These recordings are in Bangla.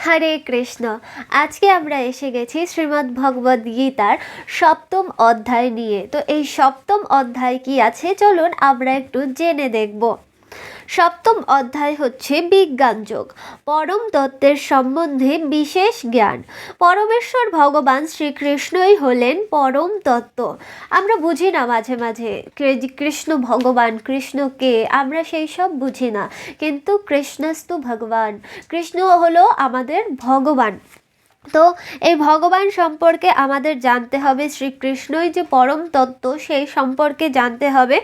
হরে কৃষ্ণ। আজকে আমরা এসে গেছি শ্রীমদ্ ভগবদ্ গীতার সপ্তম অধ্যায় নিয়ে। তো এই সপ্তম অধ্যায় কি আছে চলুন আমরা একটু জেনে দেখব। সপ্তম অধ্যায় হচ্ছে বিজ্ঞান যোগ, পরম তত্ত্বের সম্বন্ধে বিশেষ জ্ঞান। পরমেশ্বর ভগবান শ্রীকৃষ্ণই হলেন পরম তত্ত্ব। আমরা বুঝি না মাঝে মাঝে কৃষ্ণ ভগবান, কৃষ্ণকে আমরা সেই সব বুঝি না, কিন্তু কৃষ্ণস্তু ভগবান, কৃষ্ণ হলো আমাদের ভগবান। তো এই ভগবান সম্পর্কে আমাদের জানতে হবে, শ্রীকৃষ্ণই যে পরম তত্ত্ব সেই সম্পর্কে জানতে হবে।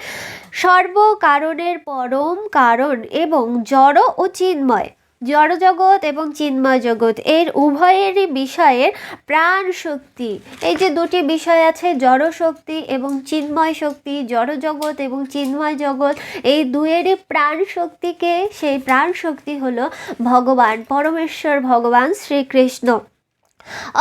সর্বকারণের পরম কারণ এবং জড় ও চিন্ময়, জড় জগৎ এবং চিন্ময় জগৎ এর উভয়েরই বিষয়ের প্রাণ শক্তি। এই যে দুটি বিষয় আছে, জড় শক্তি এবং চিন্ময় শক্তি, জড় জগৎ এবং চিন্ময় জগৎ, এই দুয়েরই প্রাণ শক্তিকে, সেই প্রাণ শক্তি হলো ভগবান, পরমেশ্বর ভগবান শ্রীকৃষ্ণ।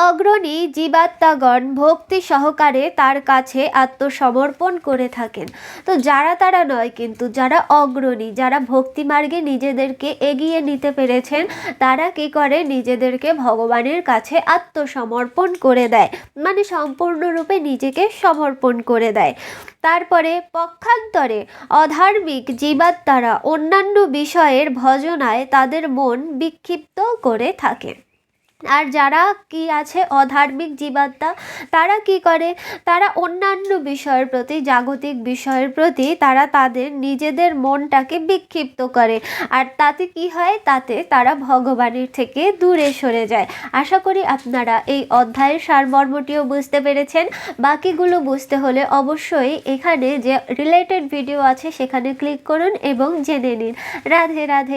অগ্রণী জীবাত্মাগণ ভক্তি সহকারে তার কাছে আত্মসমর্পণ করে থাকেন। তো যারা তারা নয়, কিন্তু যারা অগ্রণী, যারা ভক্তি মার্গে নিজেদেরকে এগিয়ে নিতে পেরেছেন, তারা কি করে, নিজেদেরকে ভগবানের কাছে আত্মসমর্পণ করে দেয়, মানে সম্পূর্ণরূপে নিজেকে সমর্পণ করে দেয়। তারপরে পক্ষান্তরে অধার্মিক জীবাত্মারা অন্যান্য বিষয়ের ভজনায় তাদের মন বিক্ষিপ্ত করে থাকে। আর যারা কি আছে, অধার্মিক জীবাত্মা, তারা কি করে, তারা অন্যান্য বিষয়ের প্রতি, জাগতিক বিষয়ের প্রতি তারা তাদের নিজেদের মনটাকে বিক্ষিপ্ত করে। আর তাতে কি হয়, তাতে তারা ভগবানের থেকে দূরে সরে যায়। আশা করি আপনারা এই অধ্যায়ের সারমর্মটিও বুঝতে পেরেছেন। বাকিগুলো বুঝতে হলে অবশ্যই এখানে যে রিলেটেড ভিডিও আছে সেখানে ক্লিক করুন এবং জেনে নিন। রাধে রাধে।